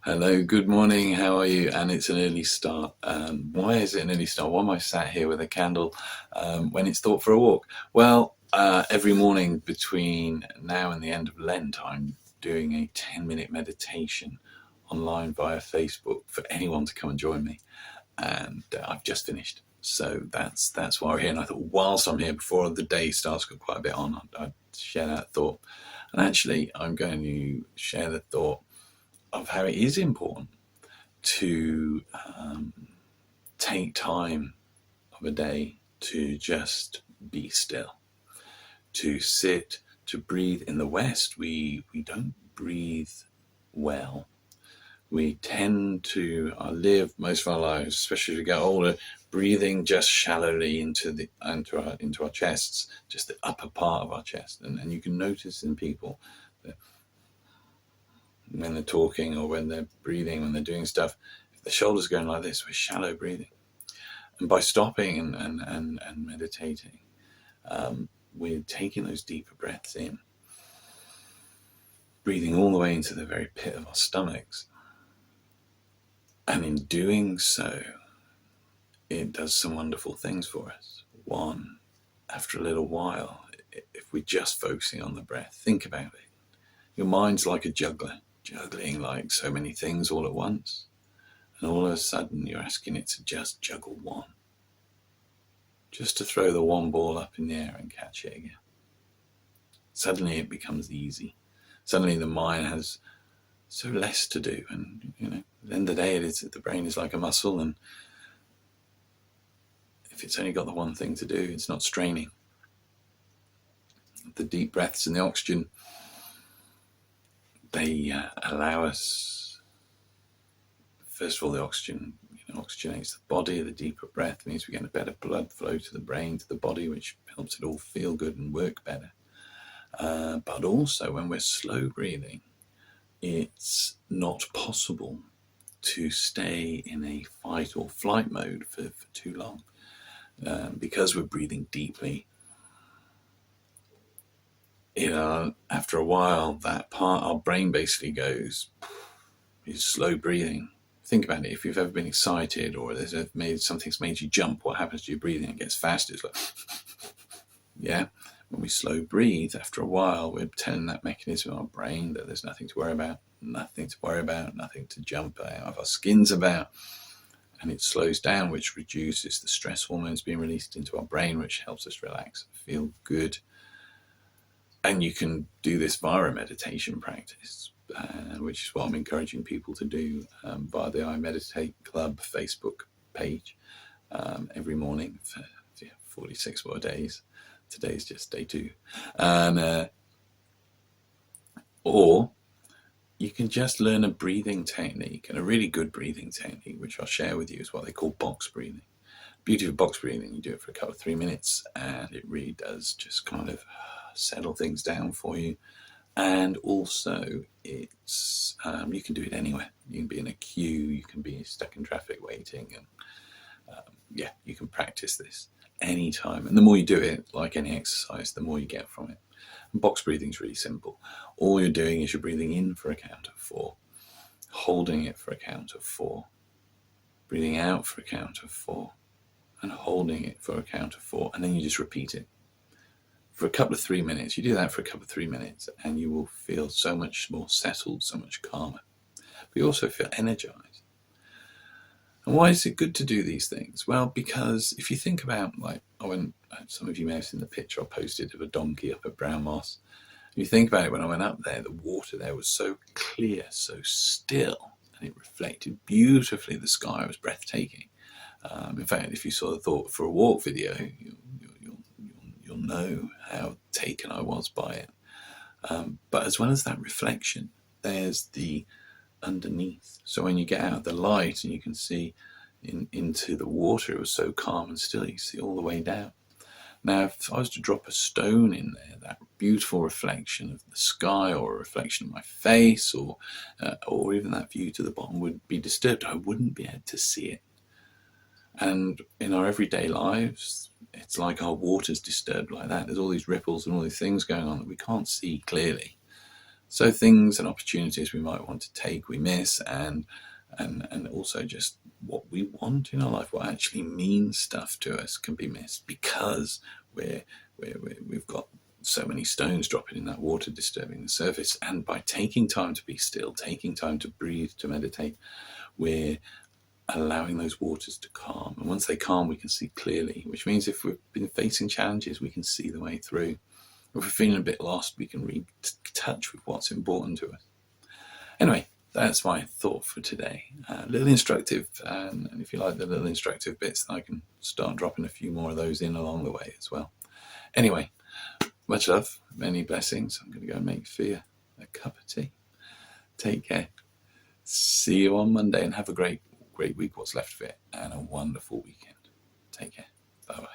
Hello, good morning. How are you? And it's an early start. Why is it an early start? Why am I sat here with a candle when it's thought for a walk? Well, every morning between now and the end of Lent, I'm doing a 10-minute meditation online via Facebook for anyone to come and join me. And I've just finished. So that's why we're here. And I thought, whilst I'm here, before the day starts, got quite a bit on, I'd share that thought. And actually, I'm going to share the thought of how it is important to take time of a day to just be still, to sit, to breathe. In the West, we don't breathe well. We tend to live most of our lives, especially as we get older, breathing just shallowly into our chests, just the upper part of our chest. And you can notice in people that when they're talking or when they're breathing, when they're doing stuff, if the shoulders are going like this, we're shallow breathing. And by stopping and meditating, we're taking those deeper breaths in, breathing all the way into the very pit of our stomachs. And in doing so, it does some wonderful things for us. One, after a little while, if we're just focusing on the breath, think about it. Your mind's like a juggler, juggling like so many things all at once. And all of a sudden, you're asking it to just juggle one. Just to throw the one ball up in the air and catch it again. Suddenly it becomes easy. Suddenly the mind has so less to do. And, at the end of the day, the brain is like a muscle. And if it's only got the one thing to do, it's not straining. The deep breaths and the oxygen, they allow us, first of all, the oxygen oxygenates the body. The deeper breath means we get a better blood flow to the brain, to the body, which helps it all feel good and work better. But also when we're slow breathing, it's not possible to stay in a fight or flight mode for too long. Because we're breathing deeply, after a while, that part, our brain basically is slow breathing. Think about it. If you've ever been excited or something's made you jump, what happens to your breathing? It gets faster. It's like, yeah. When we slow breathe, after a while, we're telling that mechanism in our brain that there's nothing to worry about, nothing to jump out of our skins about. And it slows down, which reduces the stress hormones being released into our brain, which helps us relax, feel good. And you can do this via a meditation practice, which is what I'm encouraging people to do via the I Meditate Club Facebook page every morning for 46 more days. Today's just day 2. Or you can just learn a breathing technique, and a really good breathing technique, which I'll share with you, is what they call box breathing. Beauty of box breathing, you do it for a couple of 3 minutes, and it really does just kind of settle things down for you. And also, it's you can do it anywhere. You can be in a queue, you can be stuck in traffic waiting, and you can practice this anytime. And the more you do it, like any exercise, the more you get from it. And box breathing is really simple. All you're doing is you're breathing in for a count of 4, holding it for a count of 4, breathing out for a count of 4, and holding it for a count of 4, and then you just repeat it for a couple of 3 minutes. You do that for a couple of 3 minutes, and you will feel so much more settled, so much calmer. But you also feel energized. And why is it good to do these things? Well, because if you think about, some of you may have seen the picture I posted of a donkey up at Brown Moss. If you think about it, when I went up there, the water there was so clear, so still, and it reflected beautifully. The sky was breathtaking. In fact, if you saw the Thought for a Walk video, you'll know how taken I was by it. But as well as that reflection, there's the underneath. So when you get out of the light and you can see into the water, it was so calm and still, you see all the way down. Now, if I was to drop a stone in there, that beautiful reflection of the sky, or a reflection of my face, or even that view to the bottom would be disturbed. I wouldn't be able to see it. And in our everyday lives, it's like our water's disturbed like that. There's all these ripples and all these things going on that we can't see clearly. So things and opportunities we might want to take, we miss, and also just what we want in our life, what actually means stuff to us, can be missed because we've got so many stones dropping in that water, disturbing the surface. And by taking time to be still, taking time to breathe, to meditate, we're allowing those waters to calm. And once they calm, we can see clearly, which means if we've been facing challenges, we can see the way through. If we're feeling a bit lost, we can retouch with what's important to us. Anyway, that's my thought for today. A little instructive, and if you like the little instructive bits, I can start dropping a few more of those in along the way as well. Anyway, much love, many blessings. I'm going to go and make Fia a cup of tea. Take care. See you on Monday, and have a great week, what's left of it, and a wonderful weekend. Take care. Bye-bye.